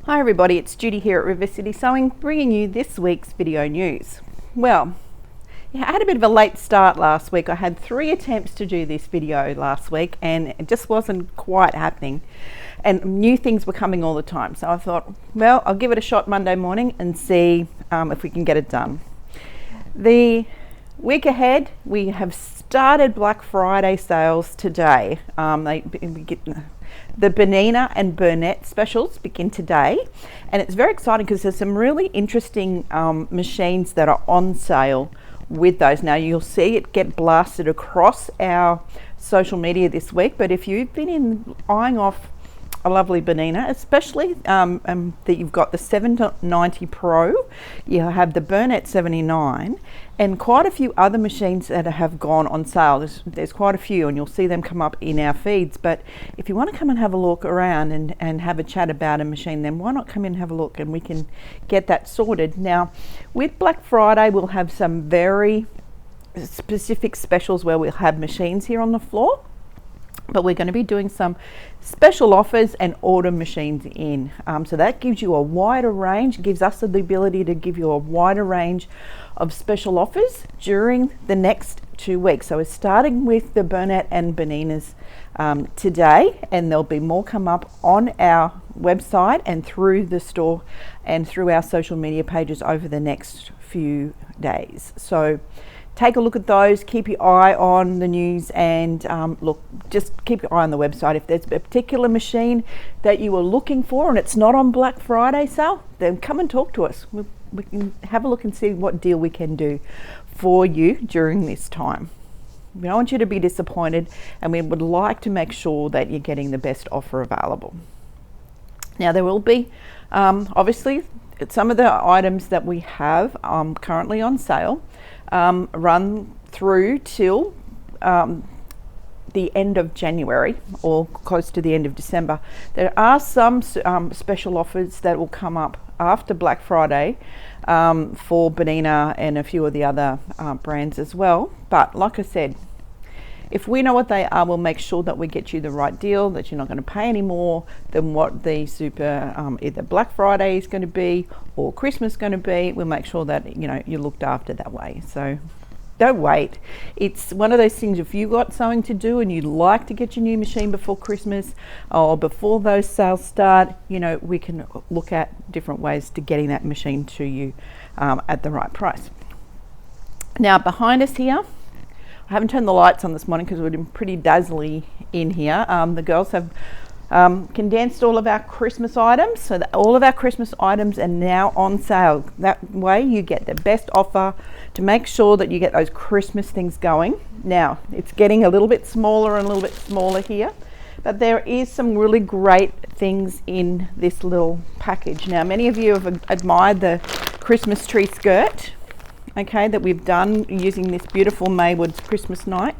Hi everybody, it's Judy here at River City Sewing, bringing you this week's video news. Well, I had a bit of a late start last week. I had 3 attempts to do this video last week and it just wasn't quite happening, and new things were coming all the time. So I thought, well, I'll give it a shot Monday morning and see if we can get it done. The week ahead, we have started Black Friday sales today. The Bernina and Burnett specials begin today, and it's very exciting because there's some really interesting machines that are on sale with those. Now you'll see it get blasted across our social media this week, but if you've been eyeing off a lovely Bernina, especially that you've got the 790 Pro, you have the Burnett 79, and quite a few other machines that have gone on sale. There's quite a few, and you'll see them come up in our feeds. But if you want to come and have a look around and have a chat about a machine, then why not come in and have a look and we can get that sorted. Now with Black Friday, we'll have some very specific specials where we'll have machines here on the floor, but we're going to be doing some special offers and order machines in. So that gives you a wider range, gives us the ability to give you a wider range of special offers during the next 2 weeks. So we're starting with the Burnett and Berninas today, and there'll be more come up on our website and through the store and through our social media pages over the next few days. So take a look at those, keep your eye on the news, and look, just keep your eye on the website. If there's a particular machine that you are looking for and it's not on Black Friday sale, then come and talk to us. We can have a look and see what deal we can do for you during this time. We don't want you to be disappointed, and we would like to make sure that you're getting the best offer available. Now there will be obviously some of the items that we have currently on sale run through till the end of January or close to the end of December. There are some special offers that will come up after Black Friday for Bernina and a few of the other brands as well. But like I said, if we know what they are, we'll make sure that we get you the right deal, that you're not going to pay any more than what the either Black Friday is going to be or Christmas going to be. We'll make sure that you're looked after that way. So don't wait. It's one of those things, if you've got something to do and you'd like to get your new machine before Christmas or before those sales start, we can look at different ways to getting that machine to you at the right price. Now behind us here, I haven't turned the lights on this morning because we're pretty dazzly in here. The girls have condensed all of our Christmas items, so that all of our Christmas items are now on sale. That way you get the best offer to make sure that you get those Christmas things going. Now it's getting a little bit smaller and a little bit smaller here, but there is some really great things in this little package. Now many of you have admired the Christmas tree skirt, okay, that we've done using this beautiful Maywood's Christmas night.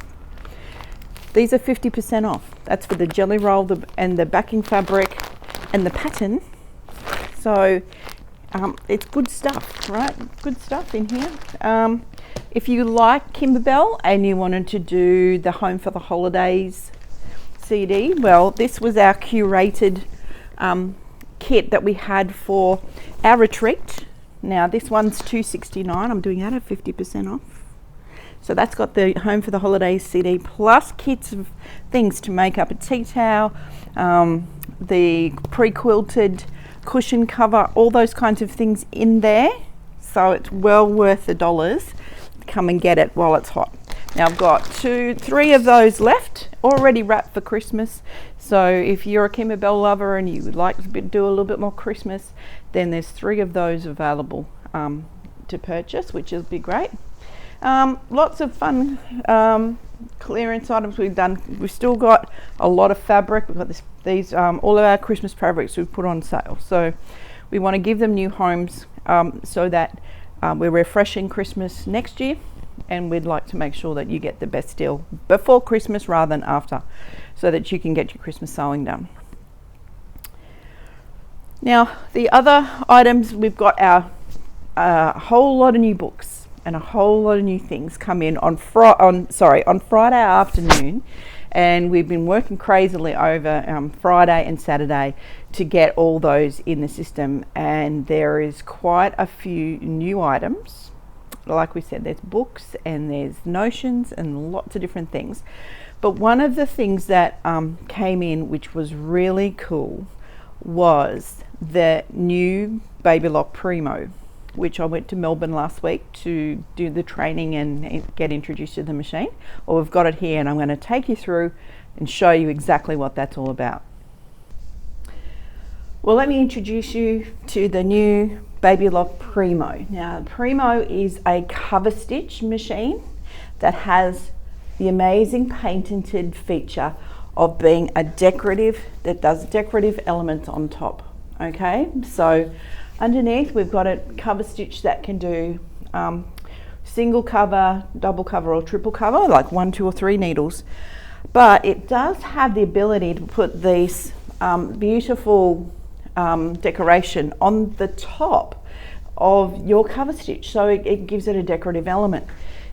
These are 50% off. That's for the jelly roll and the backing fabric and the pattern. So it's good stuff, right? Good stuff in here. If you like Kimberbell and you wanted to do the Home for the Holidays CD, well, this was our curated kit that we had for our retreat. Now this one's $269. I'm doing that at 50% off. So that's got the Home for the Holidays CD plus kits of things to make up a tea towel, the pre-quilted cushion cover, all those kinds of things in there. So it's well worth the dollars. Come and get it while it's hot. Now I've got 3 of those left already wrapped for Christmas. So if you're a Kimberbell lover and you would like to do a little bit more Christmas, then there's 3 of those available to purchase, which will be great. Lots of fun clearance items we've done. We've still got a lot of fabric. We've got these all of our Christmas fabrics we've put on sale. So we want to give them new homes so that we're refreshing Christmas next year, and we'd like to make sure that you get the best deal before Christmas rather than after, so that you can get your Christmas sewing done. Now the other items, we've got our whole lot of new books and a whole lot of new things come in on Friday afternoon, and we've been working crazily over Friday and Saturday to get all those in the system, and there is quite a few new items. Like we said, there's books and there's notions and lots of different things, but one of the things that came in which was really cool was the new Baby Loock Primo, which I went to Melbourne last week to do the training and get introduced to the machine. Well, we've got it here, and I'm going to take you through and show you exactly what that's all about. Well, let me introduce you to the new Baby Loock Primo. Now, Primo is a cover stitch machine that has the amazing patented feature of being a decorative, that does decorative elements on top. Okay, so underneath we've got a cover stitch that can do single cover, double cover or triple cover, like 1, 2 or 3 needles, but it does have the ability to put these beautiful decoration on the top of your cover stitch, so it gives it a decorative element.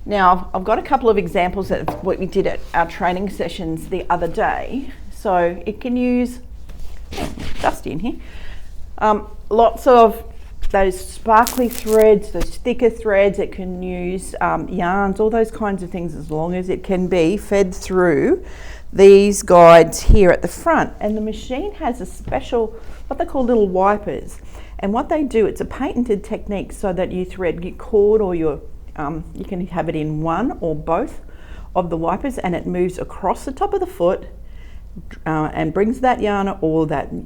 Now, I've got a couple of examples of what we did at our training sessions the other day. So it can use, dusty in here, lots of those sparkly threads, those thicker threads. It can use yarns, all those kinds of things, as long as it can be fed through these guides here at the front. And the machine has a special, what they call little wipers. And what they do, it's a patented technique so that you thread your cord or your you can have it in one or both of the wipers, and it moves across the top of the foot and brings that yarn or the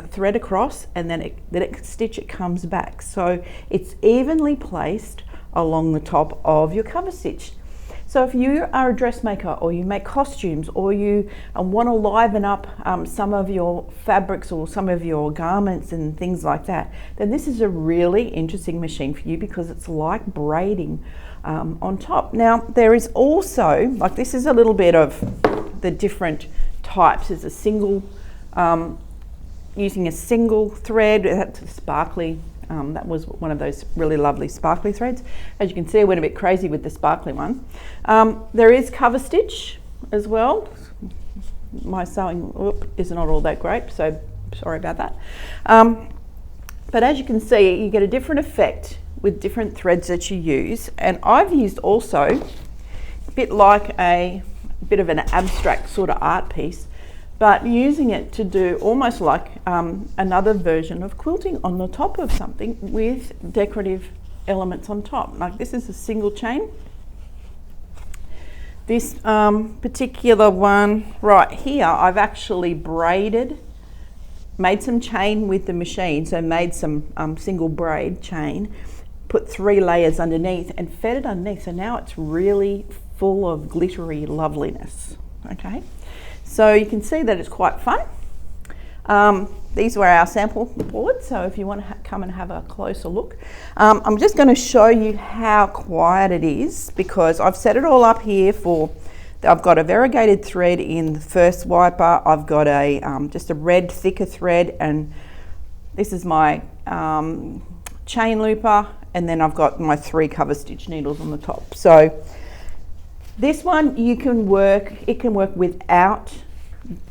thread across, and then the next stitch it comes back. So it's evenly placed along the top of your cover stitch. So if you are a dressmaker or you make costumes or you want to liven up some of your fabrics or some of your garments and things like that, then this is a really interesting machine for you, because it's like braiding on top. Now, there is also, like, this is a little bit of the different types. There's a single, using a single thread, that's a sparkly, that was one of those really lovely sparkly threads. As you can see, I went a bit crazy with the sparkly one. There is cover stitch as well. My sewing is not all that great, so sorry about that. But as you can see, you get a different effect with different threads that you use. And I've used also a bit like a bit of an abstract sort of art piece, but using it to do almost like another version of quilting on the top of something with decorative elements on top. Like, this is a single chain. This particular one right here, I've actually braided, made some chain with the machine, so made some single braid chain, put 3 layers underneath and fed it underneath, so now it's really full of glittery loveliness. Okay, so you can see that it's quite fun. These were our sample boards, so if you want to come and have a closer look. I'm just going to show you how quiet it is, because I've set it all up here for, I've got a variegated thread in the first wiper, I've got a just a red thicker thread, and this is my chain looper, and then I've got my 3 cover stitch needles on the top. So this one it can work without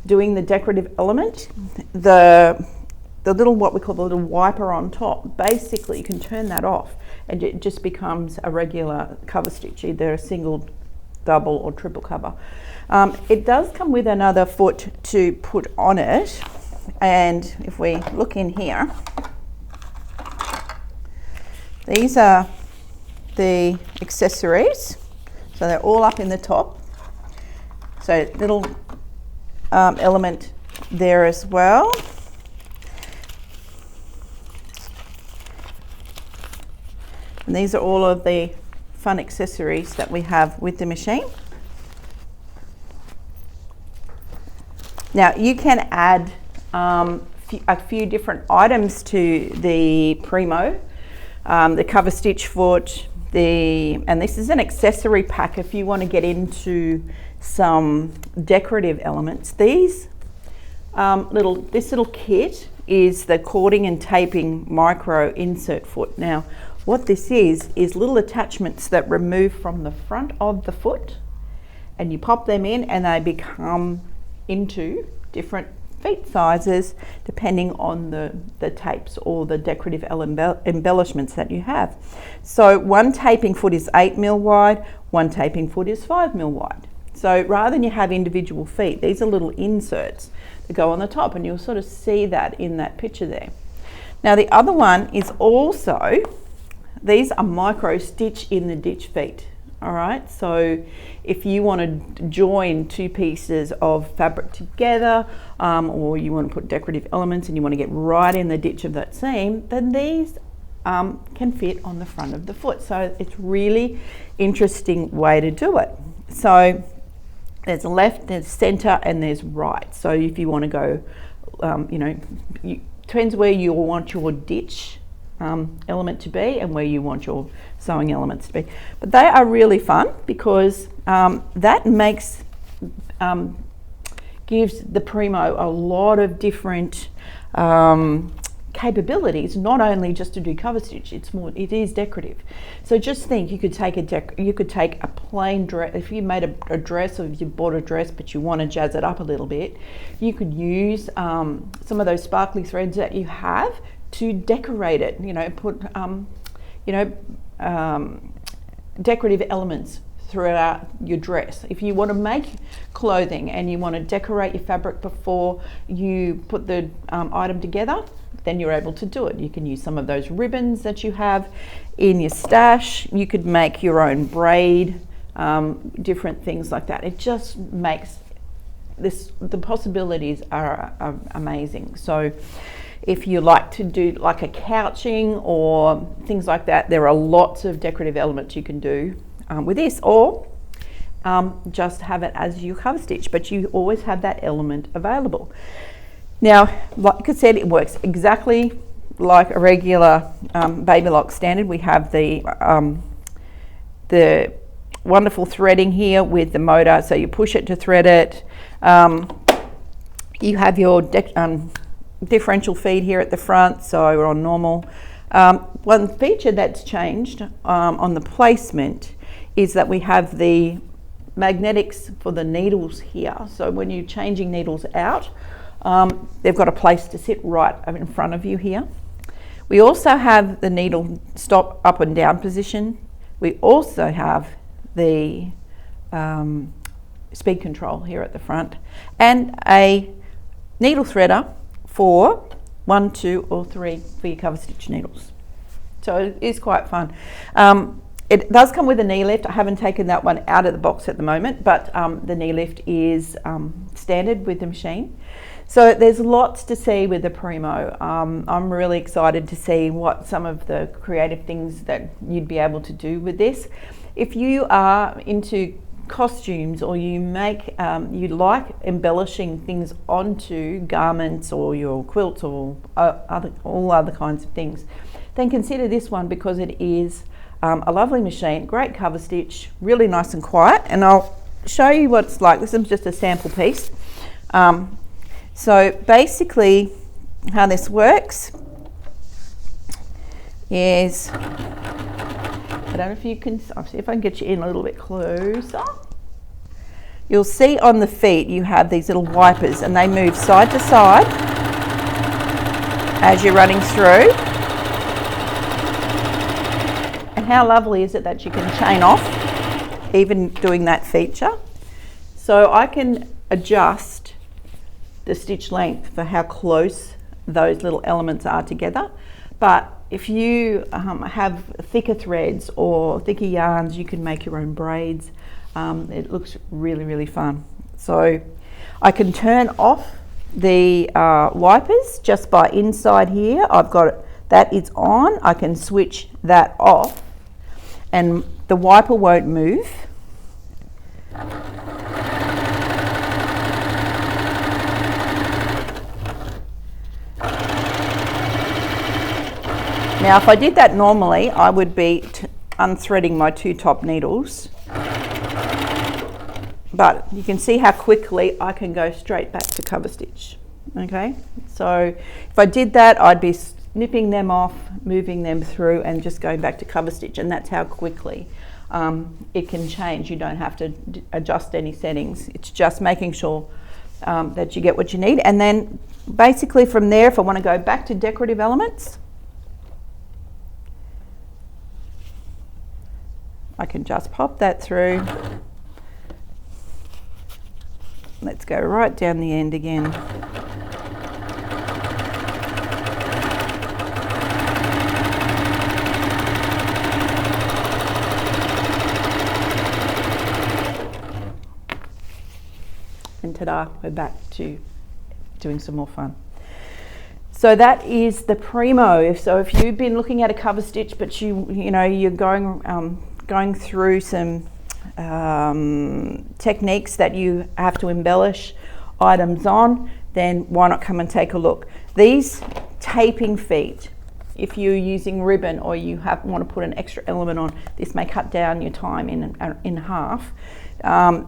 doing the decorative element. The little, what we call the little wiper on top, basically you can turn that off and it just becomes a regular cover stitch, either a single, double or triple cover. It does come with another foot to put on it, and if we look in here, these are the accessories, so they're all up in the top, so little element there as well. And these are all of the fun accessories that we have with the machine. Now you can add a few different items to the Primo, the cover stitch foot, and this is an accessory pack if you want to get into some decorative elements. These this little kit is the cording and taping micro insert foot. Now what this is little attachments that remove from the front of the foot and you pop them in and they become into different feet sizes depending on the tapes or the decorative embellishments that you have. So one taping foot is 8mm wide, one taping foot is 5mm wide. So rather than you have individual feet, these are little inserts that go on the top, and you'll sort of see that in that picture there. Now the other one is also, these are micro stitch in the ditch feet. All right, so if you want to join two pieces of fabric together, or you want to put decorative elements and you want to get right in the ditch of that seam, then these can fit on the front of the foot. So it's really interesting way to do it. So there's left, there's center, and there's right. So if you want to go, depends where you want your ditch element to be and where you want your sewing elements to be. But they are really fun because that makes gives the Primo a lot of different capabilities, not only just to do cover stitch, it is decorative. So just think, you could take a plain dress. If you made a dress, or if you bought a dress but you want to jazz it up a little bit, you could use some of those sparkly threads that you have to decorate it, put decorative elements throughout your dress. If you want to make clothing and you want to decorate your fabric before you put the item together, then you're able to do it. You can use some of those ribbons that you have in your stash. You could make your own braid, different things like that. It just makes the possibilities are amazing. So if you like to do like a couching or things like that, there are lots of decorative elements you can do with this, or just have it as your cover stitch, but you always have that element available. Now, like I said, it works exactly like a regular Baby Lock standard. We have the wonderful threading here with the motor, so you push it to thread it. You have your differential feed here at the front, so we're on normal. One feature that's changed on the placement is that we have the magnetics for the needles here. So when you're changing needles out, they've got a place to sit right in front of you here. We also have the needle stop up and down position. We also have the speed control here at the front, and a needle threader for 1, 2, or 3 for your cover stitch needles. So it is quite fun. It does come with a knee lift. I haven't taken that one out of the box at the moment, but the knee lift is standard with the machine. So there's lots to see with the Primo. I'm really excited to see what some of the creative things that you'd be able to do with this. If you are into costumes, or you like embellishing things onto garments or your quilts or all other kinds of things, then consider this one, because it is a lovely machine, great cover stitch, really nice and quiet. And I'll show you what it's like. This is just a sample piece. So basically how this works is, I don't know if you can, I'll see if I can get you in a little bit closer. You'll see on the feet you have these little wipers, and they move side to side as you're running through. And how lovely is it that you can chain off, even doing that feature. So I can adjust the stitch length for how close those little elements are together. But if you have thicker threads or thicker yarns, you can make your own braids. It looks really, really fun. So I can turn off the wipers just by inside here. I've got it, that is on. I can switch that off and the wiper won't move. Now, if I did that normally, I would be unthreading my 2 top needles. But you can see how quickly I can go straight back to cover stitch. Okay, so if I did that, I'd be snipping them off, moving them through, and just going back to cover stitch, and that's how quickly it can change. You don't have to adjust any settings. It's just making sure that you get what you need. And then basically from there, if I want to go back to decorative elements, I can just pop that through. Let's go right down the end again. And ta-da, we're back to doing some more fun. So that is the Primo. So if you've been looking at a cover stitch, but you're going through some techniques that you have to embellish items on, then why not come and take a look. These taping feet, if you're using ribbon or you want to put an extra element on, this may cut down your time in half,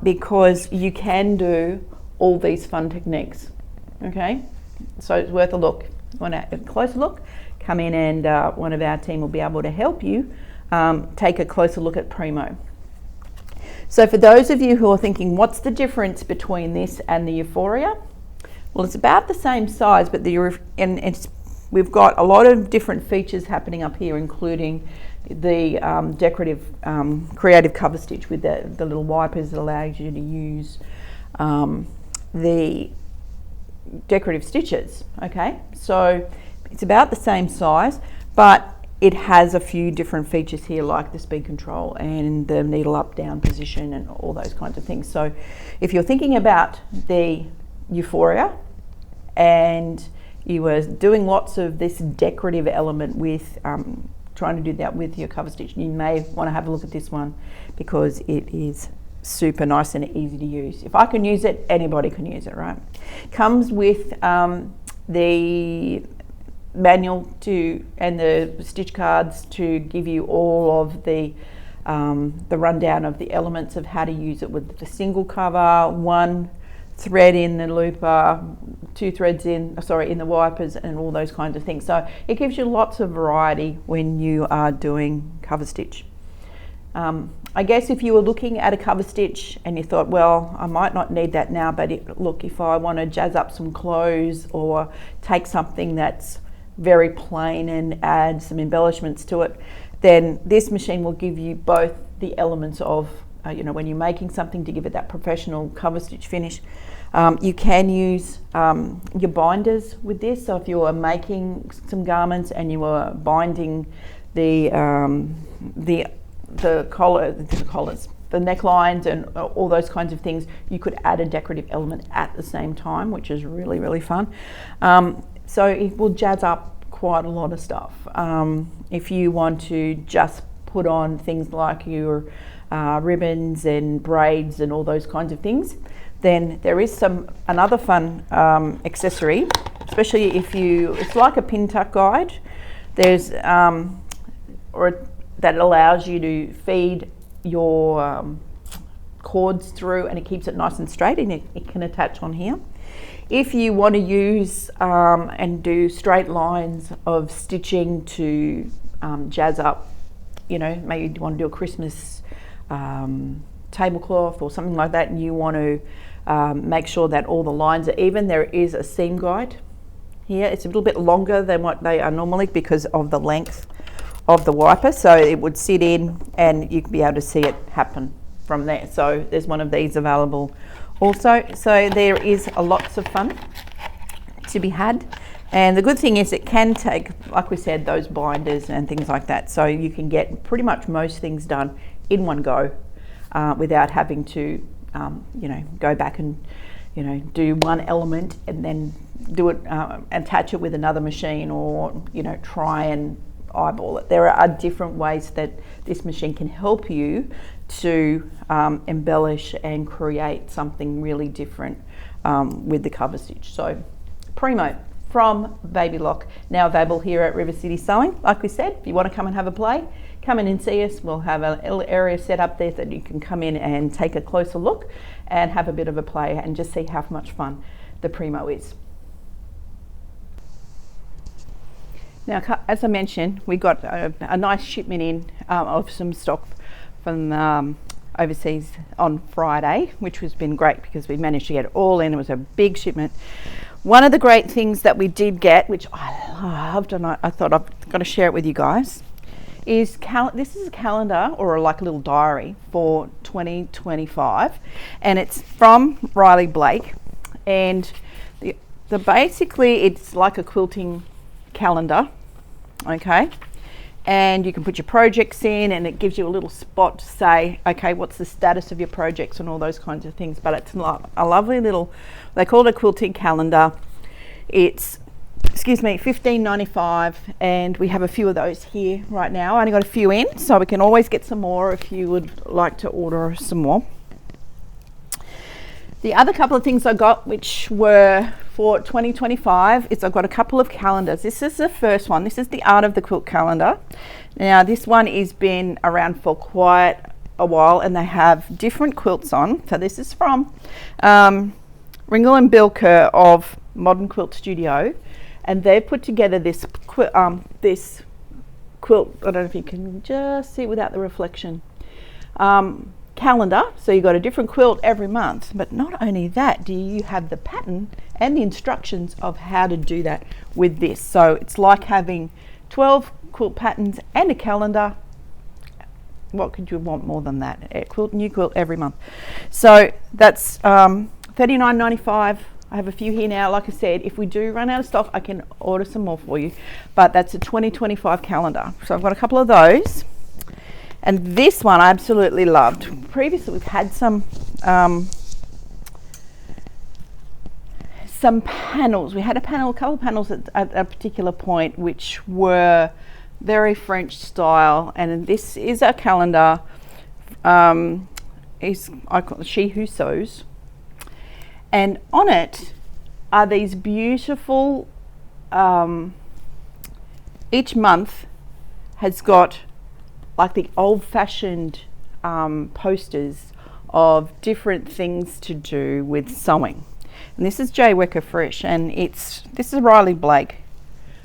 because you can do all these fun techniques. Okay, so it's worth a look. Want a closer look? Come in and one of our team will be able to help you take a closer look at Primo. So for those of you who are thinking, what's the difference between this and the Euphoria? Well, it's about the same size, but we've got a lot of different features happening up here, including the decorative creative cover stitch with the little wipers that allows you to use the decorative stitches. Okay, so it's about the same size, but it has a few different features here, like the speed control and the needle up down position and all those kinds of things. So if you're thinking about the Euphoria and you were doing lots of this decorative element with trying to do that with your cover stitch, you may want to have a look at this one, because it is super nice and easy to use. If I can use it, anybody can use it, right? Comes with the manual and the stitch cards to give you all of the rundown of the elements of how to use it with the single cover, one thread in the looper, two threads in the wipers, and all those kinds of things. So it gives you lots of variety when you are doing cover stitch. I guess if you were looking at a cover stitch and you thought, well, I might not need that now, but look, if I want to jazz up some clothes or take something that's very plain and add some embellishments to it, then this machine will give you both the elements of, when you're making something, to give it that professional cover stitch finish. You can use your binders with this. So if you are making some garments and you are binding the collars, the necklines and all those kinds of things, you could add a decorative element at the same time, which is really, really fun. So it will jazz up quite a lot of stuff. If you want to just put on things like your ribbons and braids and all those kinds of things, then there is another fun accessory, especially if it's like a pin tuck guide. There's that allows you to feed your cords through, and it keeps it nice and straight, and it can attach on here. If you want to use and do straight lines of stitching to jazz up, maybe you want to do a Christmas tablecloth or something like that, and you want to make sure that all the lines are even, there is a seam guide here. It's a little bit longer than what they are normally because of the length of the wiper, so it would sit in and you'd be able to see it happen from there. So there's one of these available also. So there is lots of fun to be had, and the good thing is it can take, like we said, those binders and things like that, so you can get pretty much most things done in one go without having to go back and do one element and then do it, attach it with another machine, or try and eyeball it. There are different ways that this machine can help you to embellish and create something really different with the cover stitch. So Primo from Baby Loock, now available here at River City Sewing. Like we said, if you want to come and have a play, come in and see us. We'll have a little area set up there that you can come in and take a closer look and have a bit of a play and just see how much fun the Primo is. Now, as I mentioned, we got a nice shipment in of some stock from overseas on Friday, which has been great because we managed to get it all in. It was a big shipment. One of the great things that we did get, which I loved, and I thought I've got to share it with you guys, is this is a calendar, or like a little diary for 2025, and it's from Riley Blake, and the basically it's like a quilting calendar, okay, and you can put your projects in, and it gives you a little spot to say, okay, what's the status of your projects and all those kinds of things. But it's a lovely little, they call it a quilting calendar. It's $15.95, and we have a few of those here right now. I only got a few in, so we can always get some more if you would like to order some more. The other couple of things I got, which were for 2025, is I've got a couple of calendars. This is the first one. This is the Art of the Quilt calendar. Now, this one has been around for quite a while, and they have different quilts on. So this is from Ringle and Bill Kerr of Modern Quilt Studio, and they've put together this quilt. I don't know if you can just see it without the reflection. Calendar, so you've got a different quilt every month, but not only that, do you have the pattern and the instructions of how to do that with this. So it's like having 12 quilt patterns and a calendar. What could you want more than that? A new quilt every month. So that's $39.95. I have a few here now. Like I said, if we do run out of stock, I can order some more for you, but that's a 2025 calendar. So I've got a couple of those. And this one I absolutely loved. Previously we've had some panels. We had a couple of panels at a particular point which were very French style, and this is a calendar. I call it She Who Sews, and on it are these beautiful. Each month has got like the old-fashioned posters of different things to do with sewing. And this is J. Wecker Frisch, and this is a Riley Blake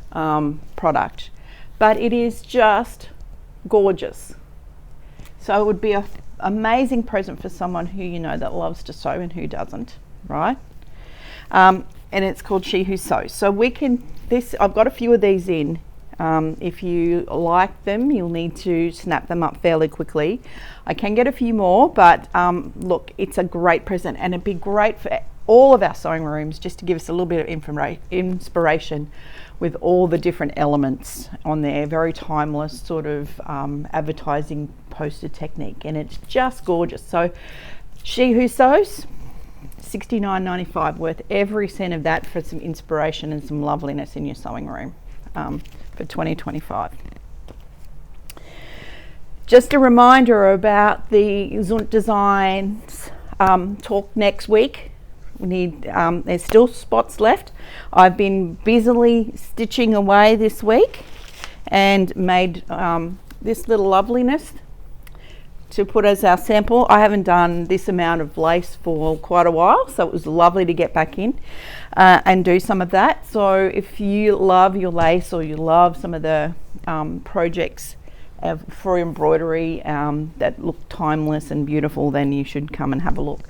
product, but it is just gorgeous. So it would be an amazing present for someone who that loves to sew and who doesn't, right? And it's called She Who Sews. So I've got a few of these in. If you like them, you'll need to snap them up fairly quickly. I can get a few more, but look, it's a great present, and it'd be great for all of our sewing rooms, just to give us a little bit of inspiration with all the different elements on there. Very timeless sort of advertising poster technique, and it's just gorgeous. So She Who Sews, $69.95, worth every cent of that for some inspiration and some loveliness in your sewing room. For 2025. Just a reminder about the Zunt Designs talk next week. We need, there's still spots left. I've been busily stitching away this week and made this little loveliness to put as our sample. I haven't done this amount of lace for quite a while, so it was lovely to get back in and do some of that. So if you love your lace, or you love some of the projects for embroidery that look timeless and beautiful, then you should come and have a look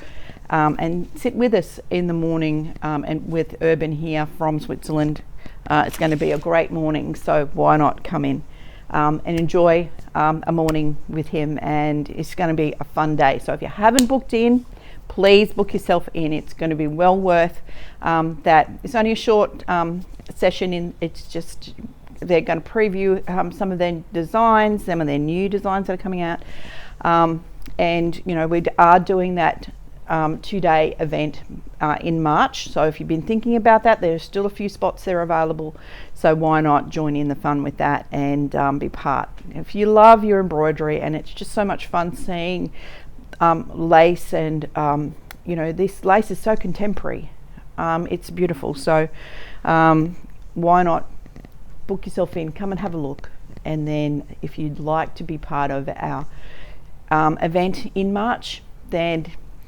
and sit with us in the morning and with Urban here from Switzerland. It's going to be a great morning, so why not come in and enjoy a morning with him, and it's going to be a fun day. So if you haven't booked in, please book yourself in. It's going to be well worth that. It's only a short session. It's just they're going to preview some of their designs, some of their new designs that are coming out, and we are doing that 2-day event in March. So if you've been thinking about that, there's still a few spots there available, so why not join in the fun with that and be part. If you love your embroidery, and it's just so much fun seeing lace, and this lace is so contemporary, it's beautiful. So why not book yourself in, come and have a look, and then if you'd like to be part of our event in March, then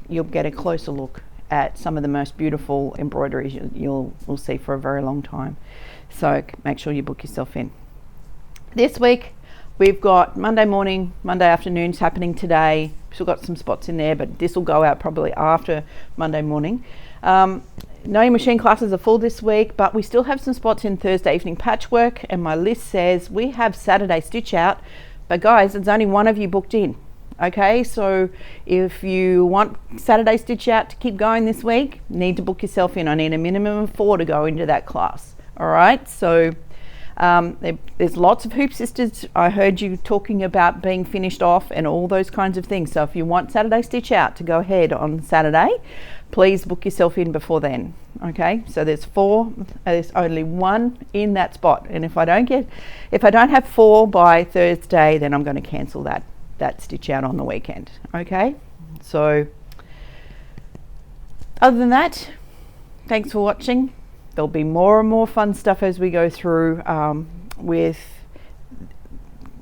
you'll get a closer look at some of the most beautiful embroideries you'll see for a very long time. So make sure you book yourself in. This week We've got Monday morning, Monday afternoons happening today. Still got some spots in there, but this will go out probably after Monday morning. No machine classes are full this week, but we still have some spots in Thursday evening patchwork, and my list says we have Saturday stitch out, but guys, there's only one of you booked in. Okay, so if you want Saturday stitch out to keep going this week, you need to book yourself in. I need a minimum of 4 to go into that class. All right, so there's lots of Hoop Sisters. I heard you talking about being finished off and all those kinds of things. So if you want Saturday stitch out to go ahead on Saturday, please book yourself in before then. Okay, so there's 4. There's only 1 in that spot, and if I don't have 4 by Thursday, then I'm going to cancel that stitch out on the weekend. Okay, so other than that, thanks for watching. There'll be more and more fun stuff as we go through with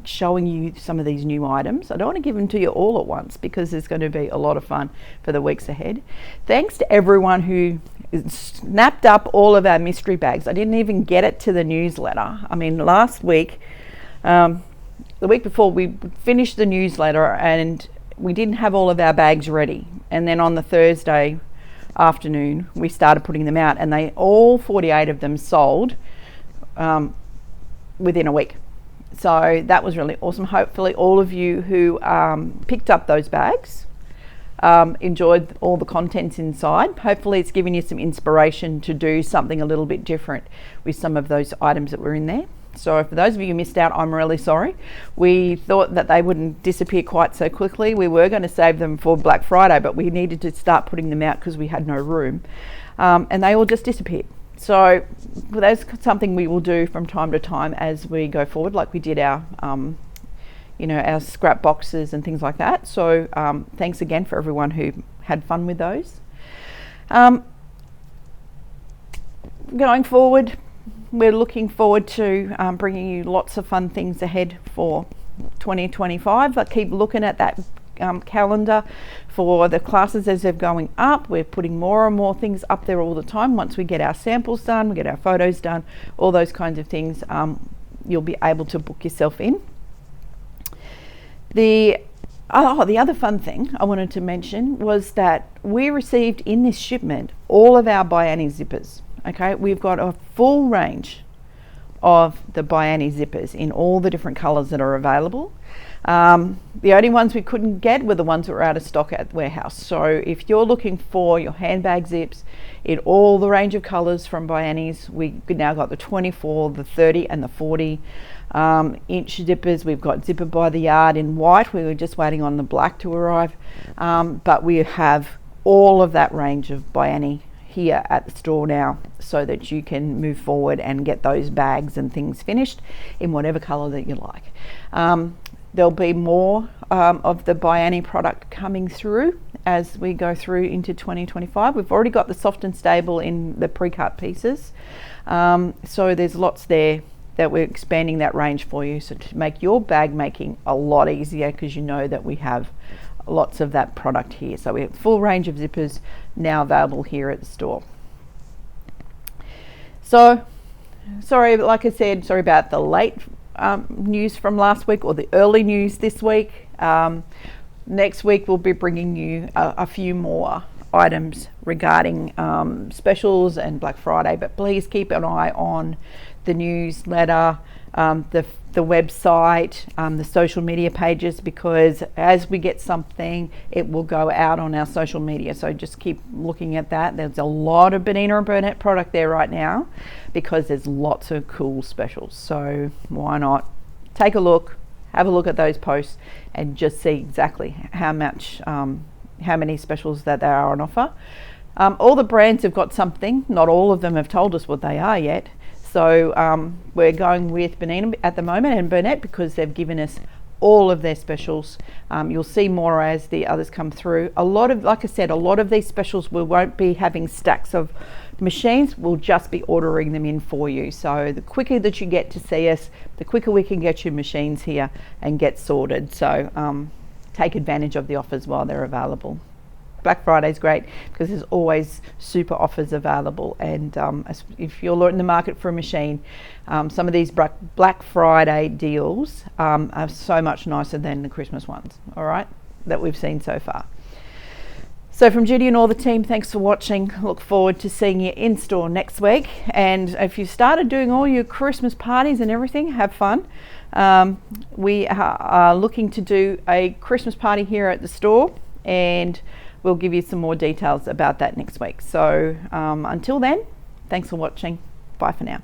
showing you some of these new items. I don't want to give them to you all at once because there's going to be a lot of fun for the weeks ahead. Thanks to everyone who snapped up all of our mystery bags. I didn't even get it to the newsletter. I mean, last week, the week before, we finished the newsletter and we didn't have all of our bags ready. And then on the Thursday afternoon, we started putting them out, and all 48 of them sold within a week. So that was really awesome. Hopefully all of you who picked up those bags enjoyed all the contents inside. Hopefully it's given you some inspiration to do something a little bit different with some of those items that were in there. So for those of you who missed out, I'm really sorry. We thought that they wouldn't disappear quite so quickly. We were going to save them for Black Friday, but we needed to start putting them out because we had no room. And they all just disappeared. So that's something we will do from time to time as we go forward, like we did our our scrap boxes and things like that. So thanks again for everyone who had fun with those. Going forward, we're looking forward to bringing you lots of fun things ahead for 2025. I keep looking at that calendar for the classes as they're going up. We're putting more and more things up there all the time. Once we get our samples done, we get our photos done, all those kinds of things, you'll be able to book yourself in. The other fun thing I wanted to mention was that we received in this shipment all of our Bianni zippers. Okay, we've got a full range of the Bianni zippers in all the different colors that are available. The only ones we couldn't get were the ones that were out of stock at the warehouse. So if you're looking for your handbag zips in all the range of colors from Bianni's, we now got the 24, the 30 and the 40 inch zippers. We've got Zipper by the Yard in white. We were just waiting on the black to arrive, but we have all of that range of Bianni here at the store now, so that you can move forward and get those bags and things finished in whatever color that you like. There'll be more of the Bianni product coming through as we go through into 2025. We've already got the soft and stable in the pre-cut pieces, so there's lots there that we're expanding that range for you, so to make your bag making a lot easier, because you know that we have lots of that product here. So we have a full range of zippers now available here at the store. So sorry, like I said, sorry about the late news from last week or the early news this week. Next week we'll be bringing you a few more items regarding specials and Black Friday, but please keep an eye on the newsletter, the website, the social media pages, because as we get something, it will go out on our social media. So just keep looking at that. There's a lot of Benina and Burnett product there right now because there's lots of cool specials. So why not take a look, have a look at those posts and just see exactly how many specials that there are on offer. All the brands have got something. Not all of them have told us what they are yet. So we're going with Benina at the moment and Burnett because they've given us all of their specials. You'll see more as the others come through. Like I said, a lot of these specials we won't be having stacks of machines. We'll just be ordering them in for you. So the quicker that you get to see us, the quicker we can get your machines here and get sorted. So take advantage of the offers while they're available. Black Friday is great because there's always super offers available, and if you're in the market for a machine, some of these Black Friday deals are so much nicer than the Christmas ones, all right, that we've seen so far. So from Judy and all the team, thanks for watching. Look forward to seeing you in store next week. And if you've started doing all your Christmas parties and everything, have fun. We are looking to do a Christmas party here at the store, and we'll give you some more details about that next week. So until then, thanks for watching. Bye for now.